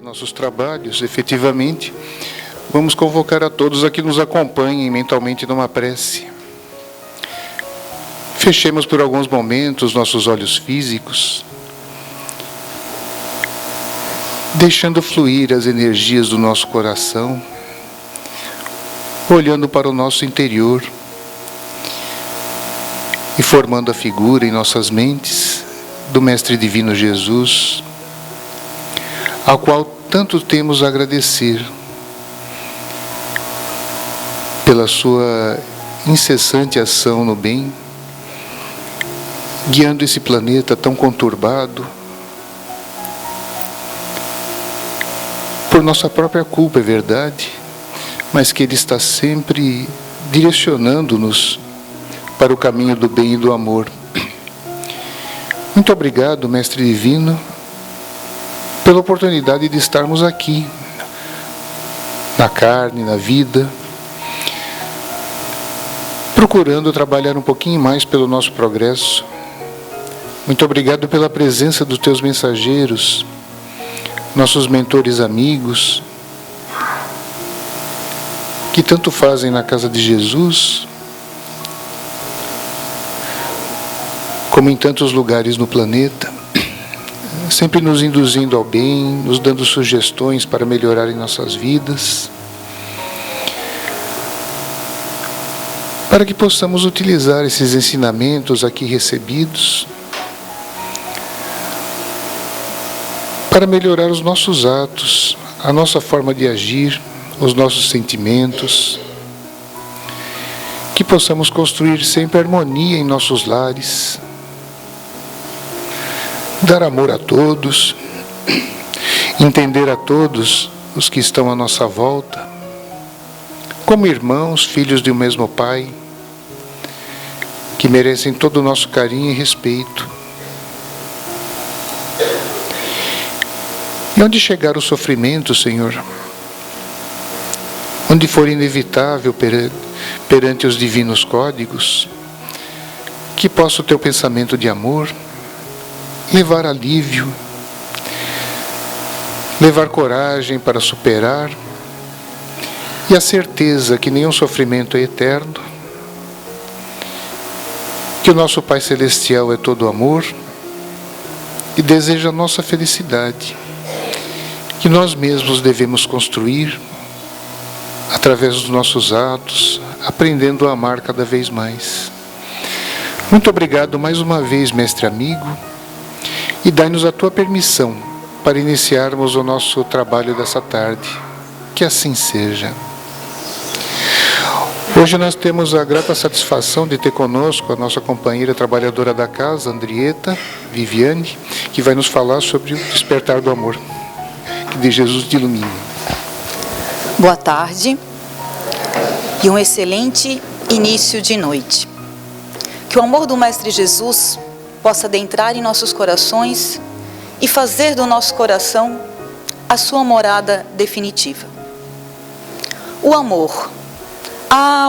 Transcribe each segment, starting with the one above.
Nossos trabalhos, efetivamente, vamos convocar a todos a que nos acompanhem mentalmente numa prece. Fechemos por alguns momentos nossos olhos físicos, deixando fluir as energias do nosso coração, olhando para o nosso interior e formando a figura em nossas mentes do Mestre Divino Jesus, ao qual tanto temos a agradecer pela sua incessante ação no bem, guiando esse planeta tão conturbado, por nossa própria culpa, é verdade, mas que Ele está sempre direcionando-nos para o caminho do bem e do amor. Muito obrigado, Mestre Divino, pela oportunidade de estarmos aqui, na carne, na vida, procurando trabalhar um pouquinho mais pelo nosso progresso. Muito obrigado pela presença dos teus mensageiros, nossos mentores amigos, que tanto fazem na casa de Jesus, como em tantos lugares no planeta, sempre nos induzindo ao bem, nos dando sugestões para melhorar em nossas vidas, para que possamos utilizar esses ensinamentos aqui recebidos para melhorar os nossos atos, a nossa forma de agir, os nossos sentimentos, que possamos construir sempre harmonia em nossos lares, dar amor a todos, entender a todos os que estão à nossa volta, como irmãos, filhos de um mesmo Pai, que merecem todo o nosso carinho e respeito. E onde chegar o sofrimento, Senhor, onde for inevitável perante os divinos códigos, que possa o teu pensamento de amor levar alívio, levar coragem para superar, e a certeza que nenhum sofrimento é eterno, que o nosso Pai Celestial é todo amor e deseja a nossa felicidade, que nós mesmos devemos construir através dos nossos atos, aprendendo a amar cada vez mais. Muito obrigado mais uma vez, Mestre amigo, e dai-nos a tua permissão para iniciarmos o nosso trabalho dessa tarde. Que assim seja. Hoje nós temos a grata satisfação de ter conosco a nossa companheira trabalhadora da casa, Andrieta Viviane, que vai nos falar sobre o despertar do amor. Que de Jesus te ilumine. Boa tarde e um excelente início de noite. Que o amor do Mestre Jesus possa adentrar em nossos corações e fazer do nosso coração a sua morada definitiva. O amor.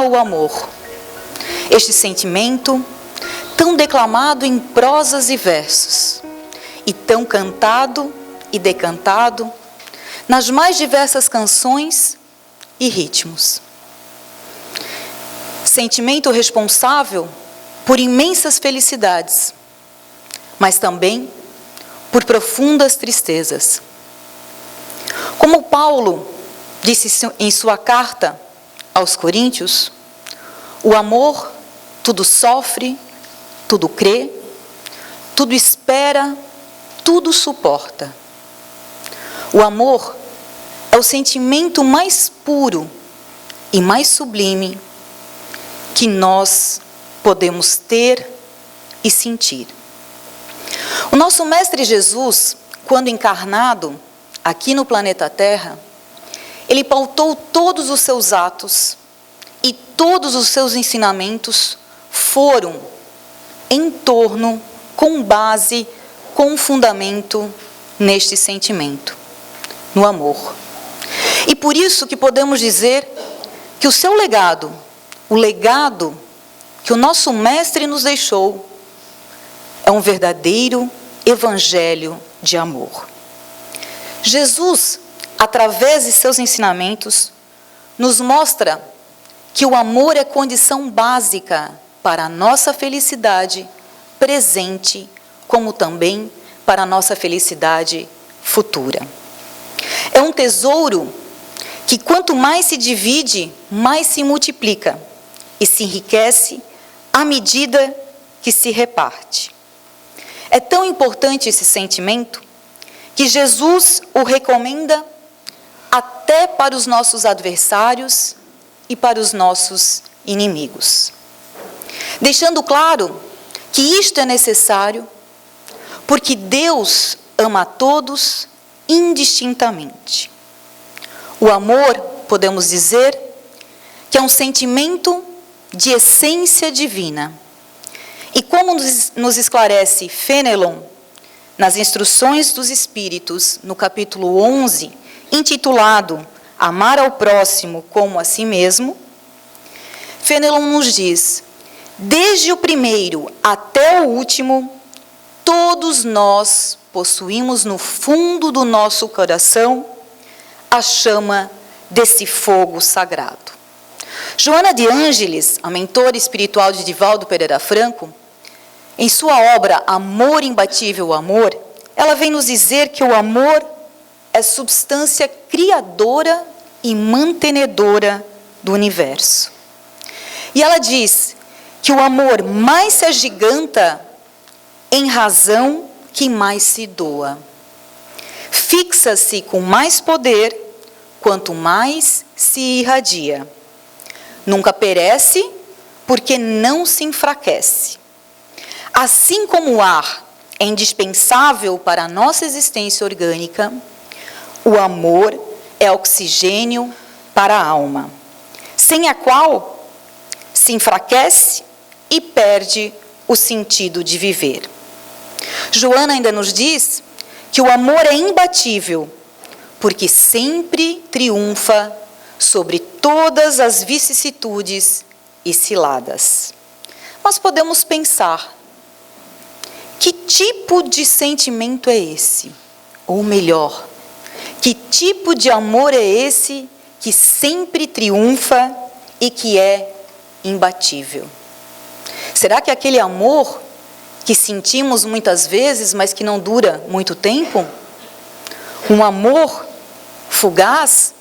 O amor. Este sentimento, tão declamado em prosas e versos, e tão cantado e decantado nas mais diversas canções e ritmos. Sentimento responsável por imensas felicidades, mas também por profundas tristezas. Como Paulo disse em sua carta aos Coríntios, o amor tudo sofre, tudo crê, tudo espera, tudo suporta. O amor é o sentimento mais puro e mais sublime que nós podemos ter e sentir. O nosso Mestre Jesus, quando encarnado aqui no planeta Terra, ele pautou todos os seus atos e todos os seus ensinamentos foram em torno, com base, com fundamento neste sentimento, no amor. E por isso que podemos dizer que o seu legado, o legado que o nosso Mestre nos deixou, é um verdadeiro evangelho de amor. Jesus, através de seus ensinamentos, nos mostra que o amor é condição básica para a nossa felicidade presente, como também para a nossa felicidade futura. É um tesouro que quanto mais se divide, mais se multiplica e se enriquece à medida que se reparte. É tão importante esse sentimento que Jesus o recomenda até para os nossos adversários e para os nossos inimigos. Deixando claro que isto é necessário porque Deus ama a todos indistintamente. O amor, podemos dizer, que é um sentimento de essência divina. E como nos esclarece Fenelon, nas Instruções dos Espíritos, no capítulo 11, intitulado Amar ao próximo como a si mesmo, Fenelon nos diz: desde o primeiro até o último, todos nós possuímos no fundo do nosso coração a chama desse fogo sagrado. Joana de Ângeles, a mentora espiritual de Divaldo Pereira Franco, em sua obra Amor Imbatível, o Amor, ela vem nos dizer que o amor é substância criadora e mantenedora do universo. E ela diz que o amor mais se agiganta em razão que mais se doa. Fixa-se com mais poder quanto mais se irradia. Nunca perece porque não se enfraquece. Assim como o ar é indispensável para a nossa existência orgânica, o amor é oxigênio para a alma, sem a qual se enfraquece e perde o sentido de viver. Joana ainda nos diz que o amor é imbatível, porque sempre triunfa sobre todas as vicissitudes e ciladas. Mas podemos pensar, que tipo de sentimento é esse? Ou melhor, que tipo de amor é esse que sempre triunfa e que é imbatível? Será que aquele amor que sentimos muitas vezes, mas que não dura muito tempo? Um amor fugaz?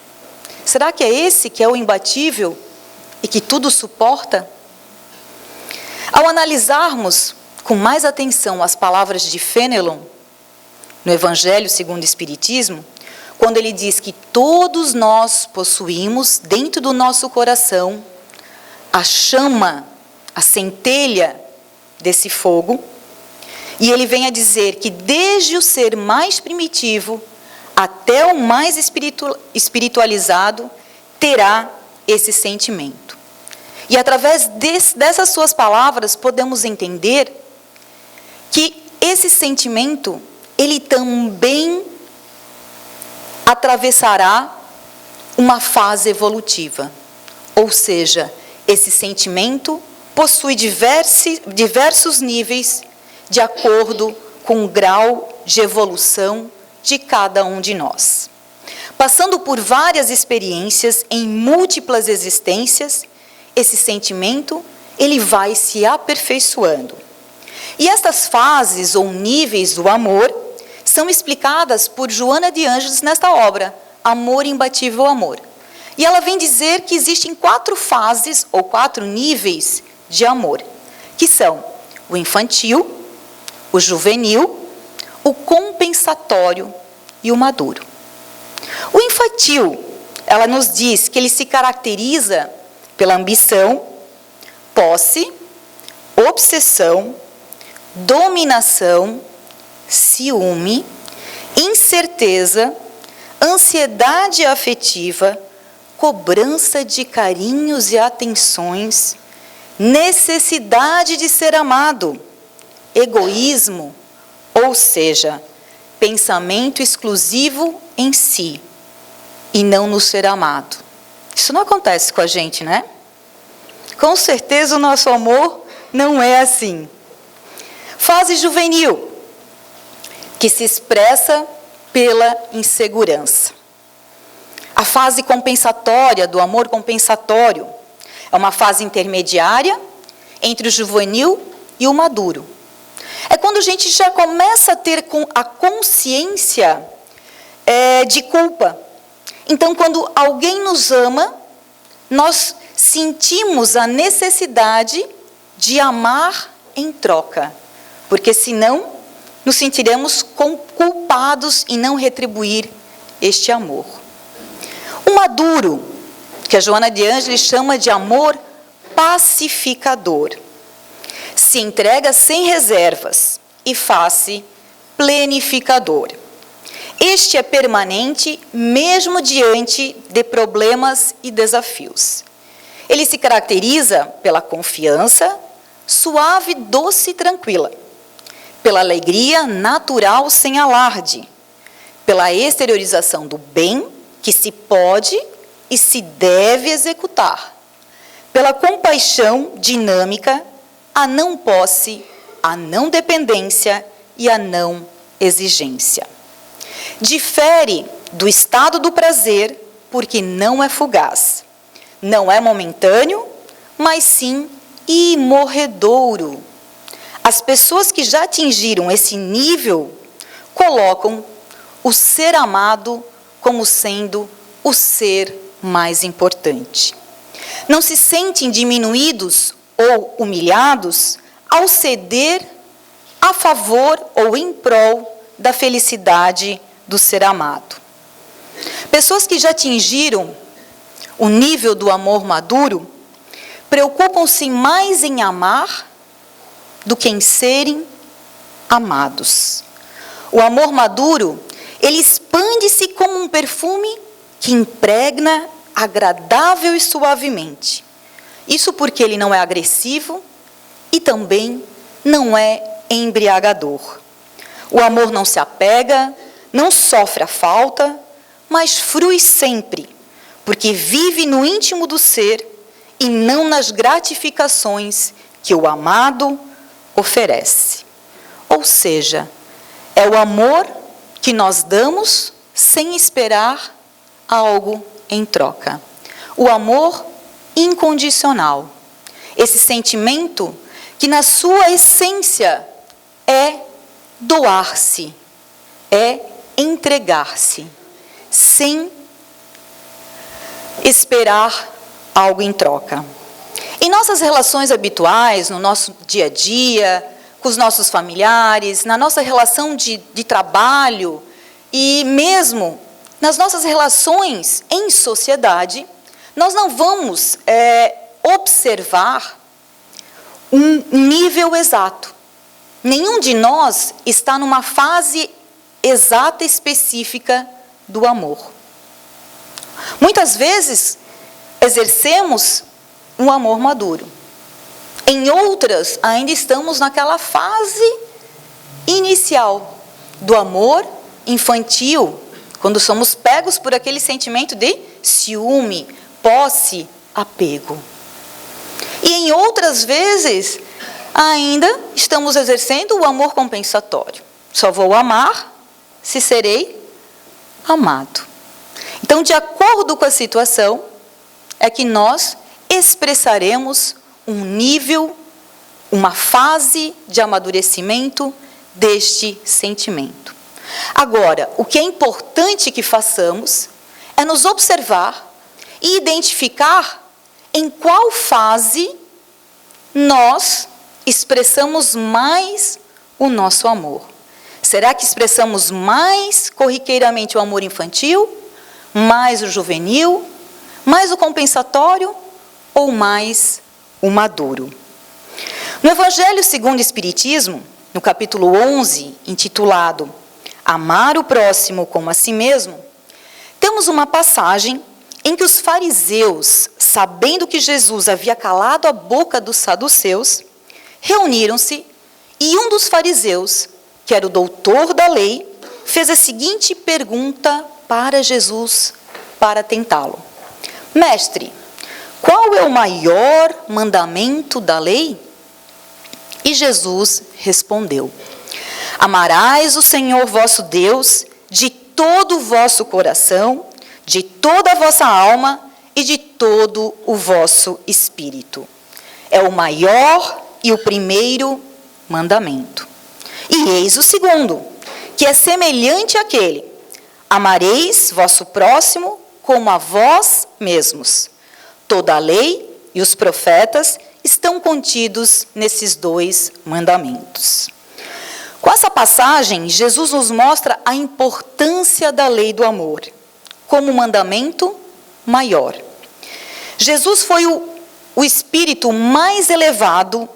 Será que é esse que é o imbatível e que tudo suporta? Ao analisarmos com mais atenção as palavras de Fenelon, no Evangelho segundo o Espiritismo, quando ele diz que todos nós possuímos dentro do nosso coração a chama, a centelha desse fogo, e ele vem a dizer que desde o ser mais primitivo até o mais espiritualizado terá esse sentimento. E através dessas suas palavras podemos entender que esse sentimento, ele também atravessará uma fase evolutiva. Ou seja, esse sentimento possui diversos níveis de acordo com o grau de evolução de cada um de nós. Passando por várias experiências em múltiplas existências, esse sentimento, ele vai se aperfeiçoando. E estas fases ou níveis do amor são explicadas por Joana de Ângeles nesta obra, Amor Imbatível, Amor. E ela vem dizer que existem 4 fases ou 4 níveis de amor, que são o infantil, o juvenil, o compensatório e o maduro. O infantil, ela nos diz que ele se caracteriza pela ambição, posse, obsessão, dominação, ciúme, incerteza, ansiedade afetiva, cobrança de carinhos e atenções, necessidade de ser amado, egoísmo, ou seja, pensamento exclusivo em si e não no ser amado. Isso não acontece com a gente, né? Com certeza o nosso amor não é assim. Fase juvenil, que se expressa pela insegurança. A fase compensatória do amor compensatório é uma fase intermediária entre o juvenil e o maduro. É quando a gente já começa a ter a consciência de culpa. Então, quando alguém nos ama, nós sentimos a necessidade de amar em troca, porque senão nos sentiremos culpados em não retribuir este amor. O maduro, que a Joana de Ângeles chama de amor pacificador, se entrega sem reservas e faz-se plenificador. Este é permanente mesmo diante de problemas e desafios. Ele se caracteriza pela confiança, suave, doce e tranquila, pela alegria natural sem alarde, pela exteriorização do bem que se pode e se deve executar, pela compaixão dinâmica, a não posse, a não dependência e a não exigência. Difere do estado do prazer porque não é fugaz, não é momentâneo, mas sim imorredouro. As pessoas que já atingiram esse nível colocam o ser amado como sendo o ser mais importante. Não se sentem diminuídos ou humilhados ao ceder a favor ou em prol da felicidade do ser amado. Pessoas que já atingiram o nível do amor maduro preocupam-se mais em amar do que em serem amados. O amor maduro, ele expande-se como um perfume que impregna agradável e suavemente. Isso porque ele não é agressivo e também não é embriagador. O amor não se apega, não sofre a falta, mas frui sempre, porque vive no íntimo do ser e não nas gratificações que o amado oferece. Ou seja, é o amor que nós damos sem esperar algo em troca. O amor incondicional. Esse sentimento que na sua essência é doar-se, é entregar-se, sem esperar algo em troca. Em nossas relações habituais, no nosso dia a dia, com os nossos familiares, na nossa relação de trabalho e mesmo nas nossas relações em sociedade, nós não vamos observar um nível exato. Nenhum de nós está numa fase exata, específica do amor. Muitas vezes, exercemos um amor maduro. Em outras, ainda estamos naquela fase inicial do amor infantil, quando somos pegos por aquele sentimento de ciúme, posse, apego. E em outras vezes, ainda estamos exercendo o amor compensatório. Só vou amar se serei amado. Então, de acordo com a situação, é que nós expressaremos um nível, uma fase de amadurecimento deste sentimento. Agora, o que é importante que façamos é nos observar e identificar em qual fase nós expressamos mais o nosso amor. Será que expressamos mais corriqueiramente o amor infantil, mais o juvenil, mais o compensatório ou mais o maduro? No Evangelho segundo o Espiritismo, no capítulo 11, intitulado Amar o próximo como a si mesmo, temos uma passagem em que os fariseus, sabendo que Jesus havia calado a boca dos saduceus, reuniram-se e um dos fariseus, que era o doutor da lei, fez a seguinte pergunta para Jesus para tentá-lo: Mestre, qual é o maior mandamento da lei? E Jesus respondeu: Amarás o Senhor vosso Deus de todo o vosso coração, de toda a vossa alma e de todo o vosso espírito. É o maior e o primeiro mandamento. E eis o segundo, que é semelhante àquele: amareis vosso próximo como a vós mesmos. Toda a lei e os profetas estão contidos nesses dois mandamentos. Com essa passagem, Jesus nos mostra a importância da lei do amor como mandamento maior. Jesus foi o espírito mais elevado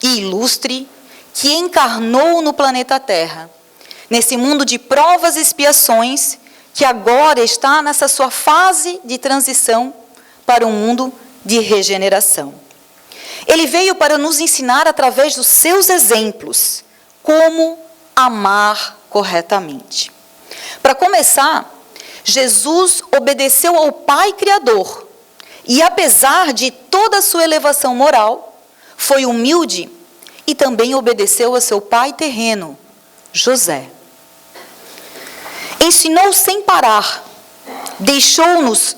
e ilustre que encarnou no planeta Terra, nesse mundo de provas e expiações que agora está nessa sua fase de transição para um mundo de regeneração. Ele veio para nos ensinar através dos seus exemplos como amar corretamente. Para começar, Jesus obedeceu ao Pai Criador e, apesar de toda a sua elevação moral, foi humilde e também obedeceu a seu pai terreno, José. Ensinou sem parar, deixou-nos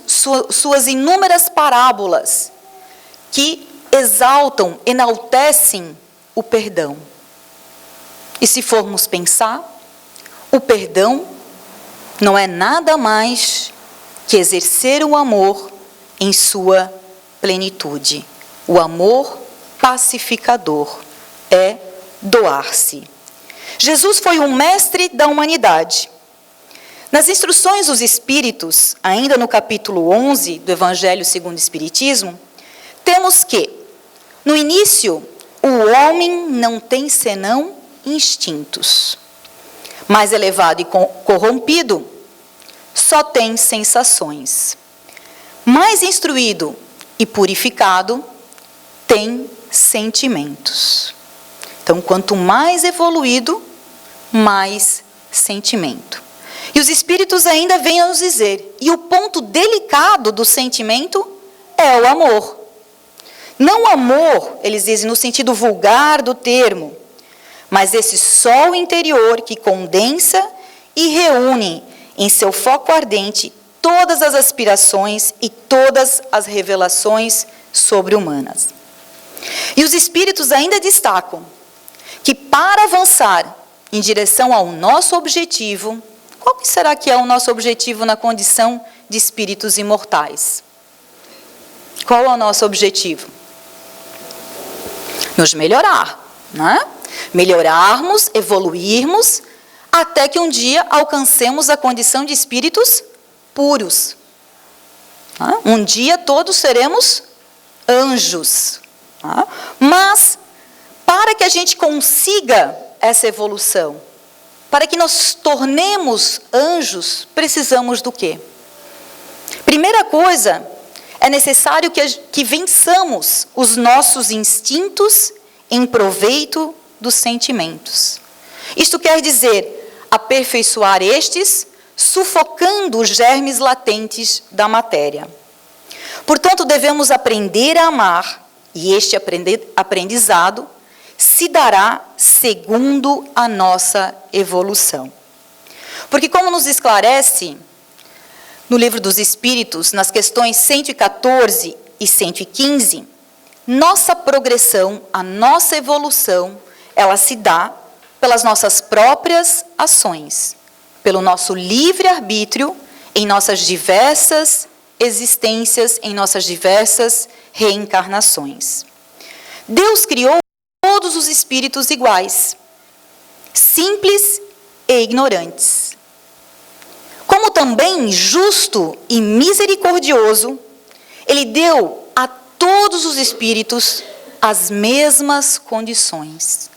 suas inúmeras parábolas que exaltam, enaltecem o perdão. E se formos pensar, o perdão não é nada mais que exercer o amor em sua plenitude. O amor pacificador é doar-se. Jesus foi um mestre da humanidade. Nas instruções dos Espíritos, ainda no capítulo 11 do Evangelho segundo o Espiritismo, temos que, no início, o homem não tem senão instintos. Mais elevado e corrompido, só tem sensações. Mais instruído e purificado, tem sentimentos. Então, quanto mais evoluído, mais sentimento. E os Espíritos ainda vêm a nos dizer, e o ponto delicado do sentimento é o amor. Não amor, eles dizem, no sentido vulgar do termo, mas esse sol interior que condensa e reúne em seu foco ardente todas as aspirações e todas as revelações sobre-humanas. E os Espíritos ainda destacam que para avançar em direção ao nosso objetivo, qual que será que é o nosso objetivo na condição de espíritos imortais? Qual é o nosso objetivo? Nos melhorar, né? Melhorarmos, evoluirmos, até que um dia alcancemos a condição de espíritos puros. Um dia todos seremos anjos. Mas, para que a gente consiga essa evolução, para que nós tornemos anjos, precisamos do quê? Primeira coisa, é necessário que vençamos os nossos instintos em proveito dos sentimentos. Isto quer dizer, aperfeiçoar estes, sufocando os germes latentes da matéria. Portanto, devemos aprender a amar, e este aprendizado se dará segundo a nossa evolução. Porque, como nos esclarece no Livro dos Espíritos, nas questões 114 e 115, nossa progressão, a nossa evolução, ela se dá pelas nossas próprias ações, pelo nosso livre-arbítrio em nossas diversas existências, em nossas diversas reencarnações. Deus criou todos os espíritos iguais, simples e ignorantes. Como também justo e misericordioso, Ele deu a todos os espíritos as mesmas condições.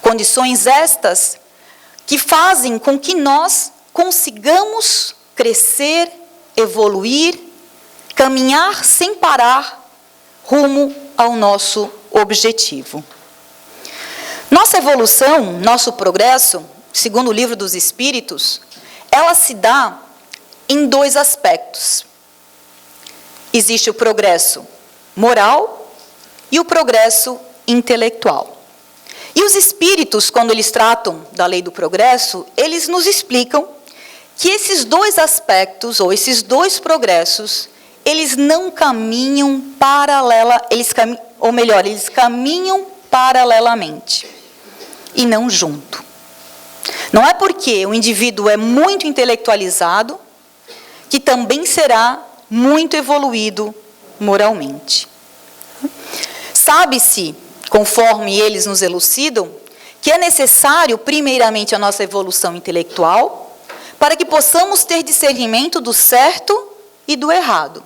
Condições estas que fazem com que nós consigamos crescer, evoluir, caminhar sem parar rumo ao nosso objetivo. Nossa evolução, nosso progresso, segundo o Livro dos Espíritos, ela se dá em dois aspectos. Existe o progresso moral e o progresso intelectual. E os espíritos, quando eles tratam da lei do progresso, eles nos explicam que esses dois aspectos, ou esses dois progressos, eles não caminham eles caminham paralelamente e não junto. Não é porque o indivíduo é muito intelectualizado que também será muito evoluído moralmente. Sabe-se, conforme eles nos elucidam, que é necessário, primeiramente, a nossa evolução intelectual, para que possamos ter discernimento do certo e do errado.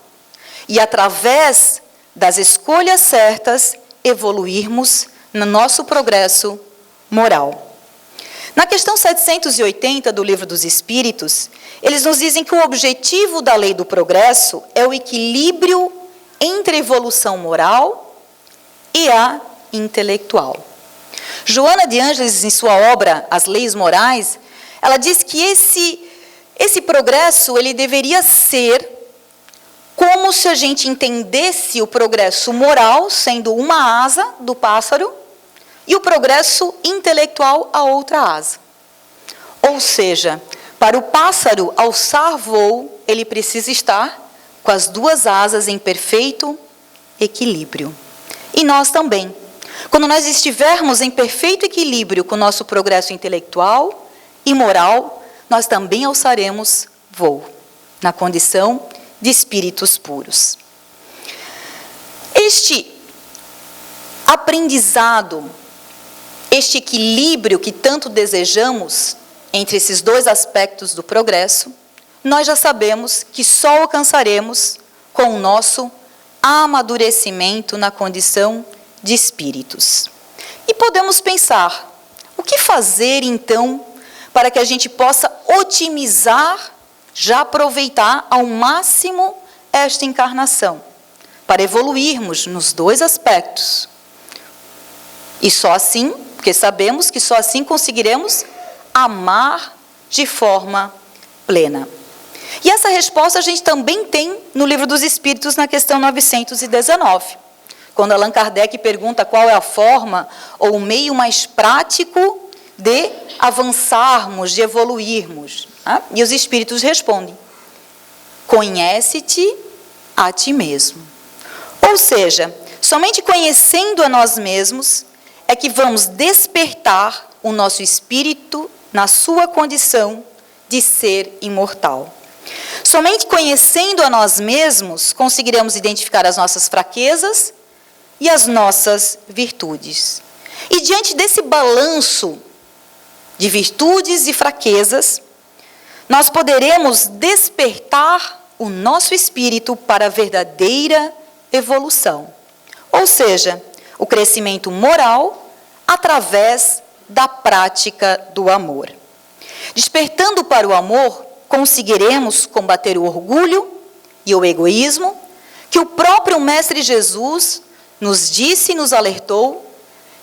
E, através das escolhas certas, evoluirmos no nosso progresso moral. Na questão 780 do Livro dos Espíritos, eles nos dizem que o objetivo da lei do progresso é o equilíbrio entre a evolução moral e a intelectual. Joana de Ângeles, em sua obra As Leis Morais, ela diz que esse progresso ele deveria ser como se a gente entendesse o progresso moral sendo uma asa do pássaro e o progresso intelectual a outra asa. Ou seja, para o pássaro alçar voo, ele precisa estar com as duas asas em perfeito equilíbrio. E nós também. Quando nós estivermos em perfeito equilíbrio com o nosso progresso intelectual e moral, nós também alçaremos voo, na condição de espíritos puros. Este aprendizado, este equilíbrio que tanto desejamos entre esses dois aspectos do progresso, nós já sabemos que só alcançaremos com o nosso amadurecimento na condição de espíritos. E podemos pensar, o que fazer então para que a gente possa otimizar, já aproveitar ao máximo esta encarnação, para evoluirmos nos dois aspectos. E só assim, porque sabemos que só assim conseguiremos amar de forma plena. E essa resposta a gente também tem no Livro dos Espíritos, na questão 919. Quando Allan Kardec pergunta qual é a forma ou o meio mais prático de avançarmos, de evoluirmos. Né? E os Espíritos respondem: conhece-te a ti mesmo. Ou seja, somente conhecendo a nós mesmos é que vamos despertar o nosso espírito na sua condição de ser imortal. Somente conhecendo a nós mesmos conseguiremos identificar as nossas fraquezas e as nossas virtudes. E diante desse balanço de virtudes e fraquezas, nós poderemos despertar o nosso espírito para a verdadeira evolução. Ou seja, o crescimento moral através da prática do amor. Despertando para o amor, conseguiremos combater o orgulho e o egoísmo, que o próprio Mestre Jesus nos disse e nos alertou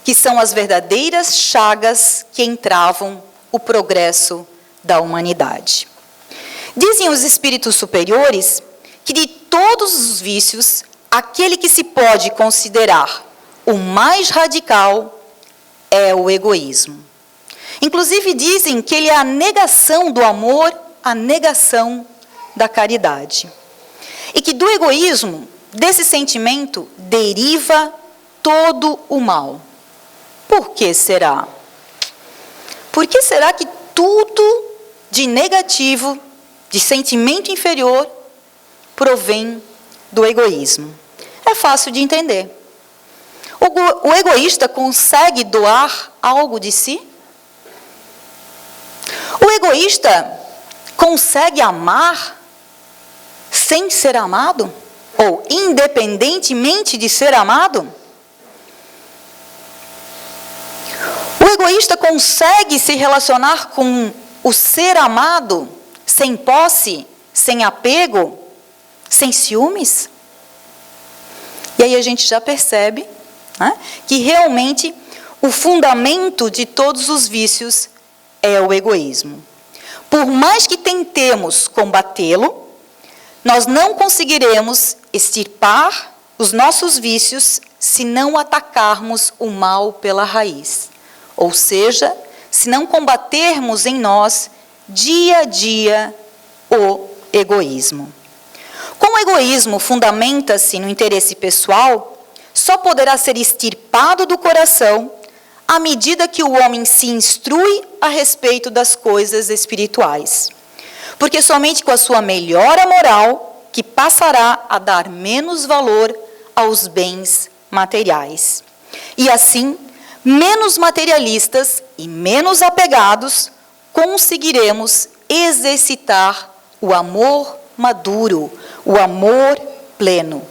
que são as verdadeiras chagas que entravam o progresso da humanidade. Dizem os espíritos superiores que de todos os vícios, aquele que se pode considerar o mais radical é o egoísmo. Inclusive dizem que ele é a negação do amor, a negação da caridade. E que do egoísmo, desse sentimento, deriva todo o mal. Por que será? Por que será que tudo de negativo, de sentimento inferior, provém do egoísmo? É fácil de entender. O egoísta consegue doar algo de si? O egoísta consegue amar sem ser amado? Ou independentemente de ser amado? O egoísta consegue se relacionar com o ser amado sem posse, sem apego, sem ciúmes? E aí a gente já percebe, né, que realmente o fundamento de todos os vícios é o egoísmo. Por mais que tentemos combatê-lo, nós não conseguiremos extirpar os nossos vícios se não atacarmos o mal pela raiz. Ou seja, se não combatermos em nós dia a dia o egoísmo. Como o egoísmo fundamenta-se no interesse pessoal, só poderá ser extirpado do coração à medida que o homem se instrui a respeito das coisas espirituais. Porque somente com a sua melhora moral que passará a dar menos valor aos bens materiais. E assim, menos materialistas e menos apegados, conseguiremos exercitar o amor maduro, o amor pleno,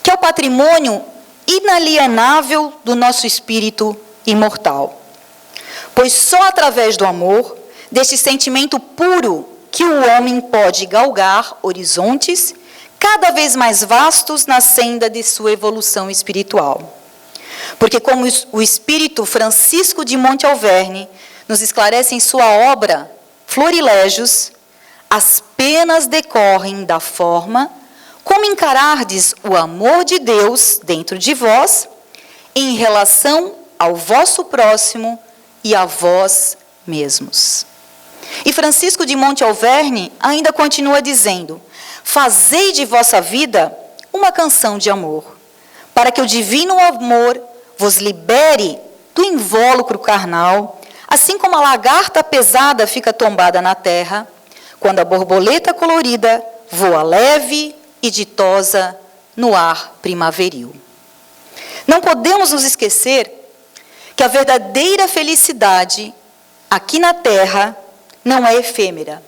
que é o patrimônio inalienável do nosso espírito imortal. Pois só através do amor, deste sentimento puro, que o homem pode galgar horizontes cada vez mais vastos na senda de sua evolução espiritual. Porque como o espírito Francisco de Monte Alverne nos esclarece em sua obra Florilégios, as penas decorrem da forma como encarardes o amor de Deus dentro de vós em relação ao vosso próximo e a vós mesmos. E Francisco de Monte Alverne ainda continua dizendo: fazei de vossa vida uma canção de amor, para que o divino amor vos libere do invólucro carnal, assim como a lagarta pesada fica tombada na terra, quando a borboleta colorida voa leve e ditosa no ar primaveril. Não podemos nos esquecer que a verdadeira felicidade aqui na terra não é efêmera.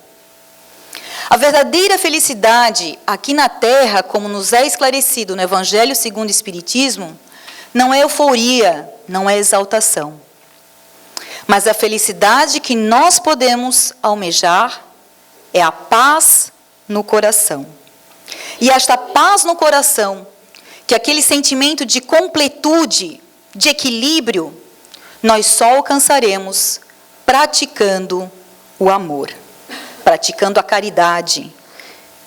A verdadeira felicidade aqui na terra, como nos é esclarecido no Evangelho segundo o Espiritismo, não é euforia, não é exaltação. Mas a felicidade que nós podemos almejar é a paz no coração. E esta paz no coração, que é aquele sentimento de completude, de equilíbrio, nós só alcançaremos praticando o amor, praticando a caridade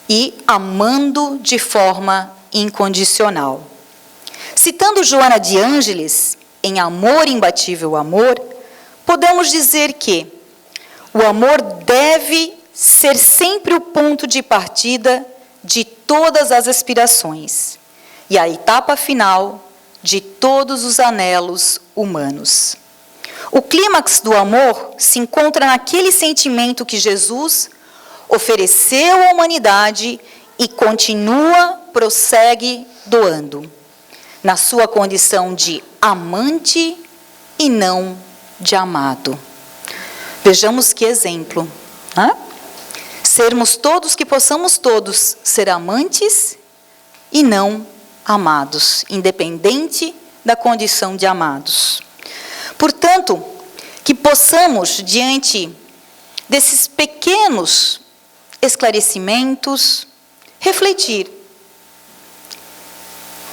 e amando de forma incondicional. Citando Joana de Ângeles, em Amor Imbatível Amor, podemos dizer que o amor deve ser sempre o ponto de partida de todas as aspirações e a etapa final de todos os anelos humanos. O clímax do amor se encontra naquele sentimento que Jesus ofereceu à humanidade e prossegue doando, na sua condição de amante e não de amado. Vejamos que exemplo, né? Sermos todos, que possamos todos ser amantes e não amados, independente da condição de amados. Portanto, que possamos, diante desses pequenos esclarecimentos, refletir.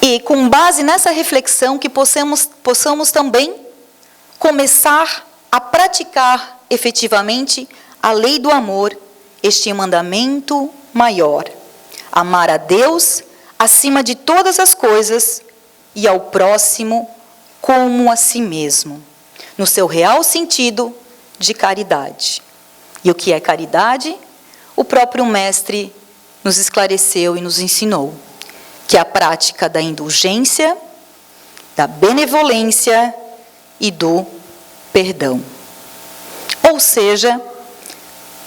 E, com base nessa reflexão, que possamos também começar a praticar efetivamente a lei do amor, este mandamento maior: amar a Deus acima de todas as coisas e ao próximo como a si mesmo, no seu real sentido de caridade. E o que é caridade? O próprio Mestre nos esclareceu e nos ensinou, que é a prática da indulgência, da benevolência e do perdão. Ou seja,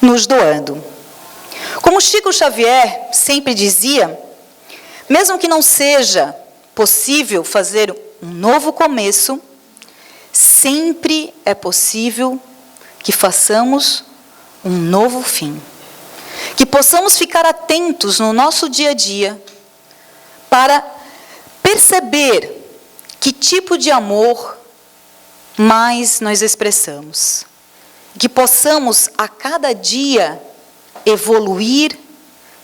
nos doando. Como Chico Xavier sempre dizia, mesmo que não seja possível fazer um novo começo, sempre é possível que façamos um novo fim. Que possamos ficar atentos no nosso dia a dia para perceber que tipo de amor mais nós expressamos. Que possamos a cada dia evoluir,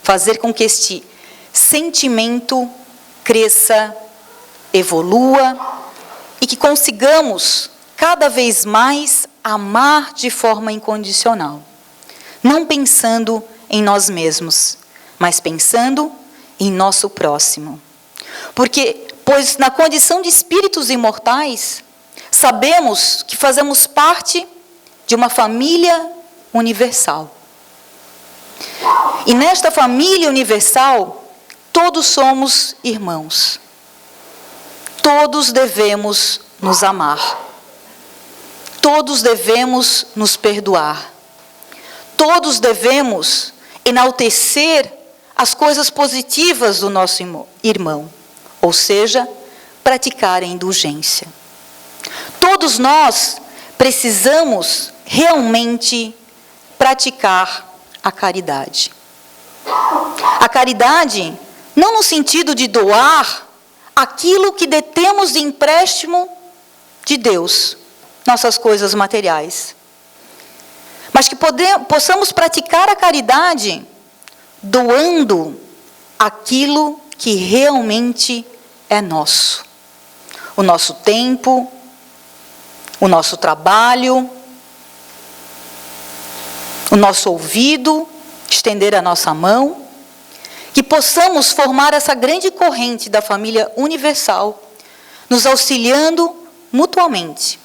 fazer com que este sentimento cresça, evolua e que consigamos cada vez mais amar de forma incondicional. Não pensando em nós mesmos, mas pensando em nosso próximo. Pois na condição de espíritos imortais, sabemos que fazemos parte de uma família universal. E nesta família universal, todos somos irmãos. Todos devemos nos amar. Todos devemos nos perdoar. Todos devemos enaltecer as coisas positivas do nosso irmão, ou seja, praticar a indulgência. Todos nós precisamos realmente praticar a caridade. A caridade não no sentido de doar aquilo que detemos de empréstimo de Deus, nossas coisas materiais, mas que possamos praticar a caridade doando aquilo que realmente é nosso. O nosso tempo, o nosso trabalho, o nosso ouvido, estender a nossa mão, que possamos formar essa grande corrente da família universal, nos auxiliando mutuamente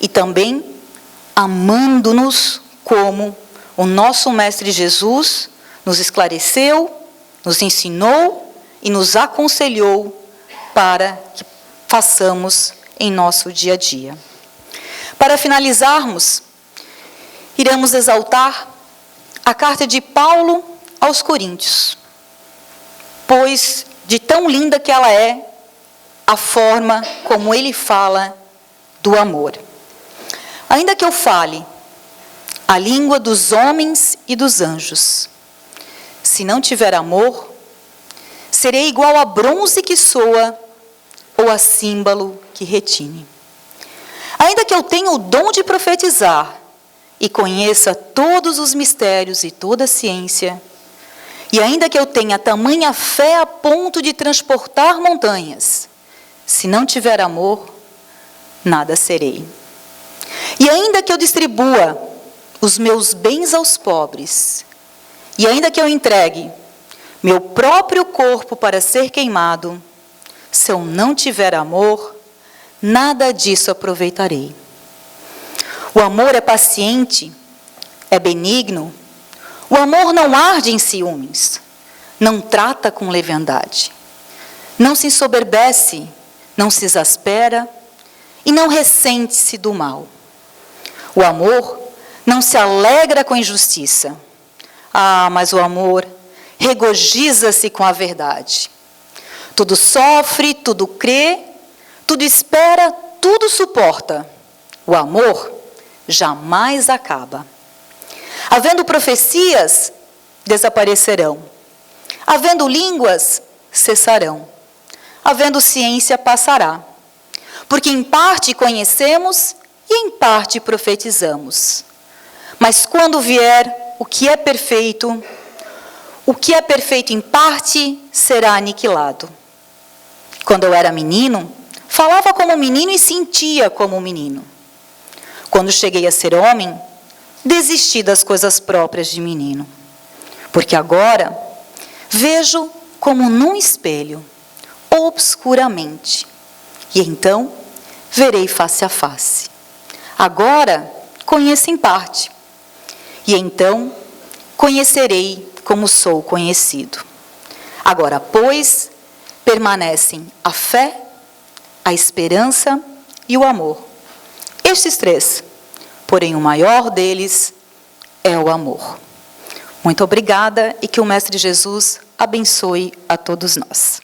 e também amando-nos como o nosso Mestre Jesus nos esclareceu, nos ensinou e nos aconselhou para que façamos em nosso dia a dia. Para finalizarmos, iremos exaltar a carta de Paulo aos Coríntios, pois de tão linda que ela é, a forma como ele fala do amor. Ainda que eu fale a língua dos homens e dos anjos, se não tiver amor, serei igual a bronze que soa ou a símbolo que retine. Ainda que eu tenha o dom de profetizar e conheça todos os mistérios e toda a ciência, e ainda que eu tenha tamanha fé a ponto de transportar montanhas, se não tiver amor, nada serei. E ainda que eu distribua os meus bens aos pobres, e ainda que eu entregue meu próprio corpo para ser queimado, se eu não tiver amor, nada disso aproveitarei. O amor é paciente, é benigno. O amor não arde em ciúmes, não trata com leviandade, não se ensoberbece, não se exaspera e não ressente-se do mal. O amor não se alegra com a injustiça. Mas o amor regozija-se com a verdade. Tudo sofre, tudo crê, tudo espera, tudo suporta. O amor jamais acaba. Havendo profecias, desaparecerão. Havendo línguas, cessarão. Havendo ciência, passará. Porque em parte conhecemos e em parte profetizamos. Mas quando vier o que é perfeito em parte será aniquilado. Quando eu era menino, falava como menino e sentia como menino. Quando cheguei a ser homem, desisti das coisas próprias de menino. Porque agora vejo como num espelho, obscuramente. E então verei face a face. Agora conheço em parte. E então conhecerei como sou conhecido. Agora, pois, permanecem a fé, a esperança e o amor. Estes três, porém o maior deles é o amor. Muito obrigada e que o Mestre Jesus abençoe a todos nós.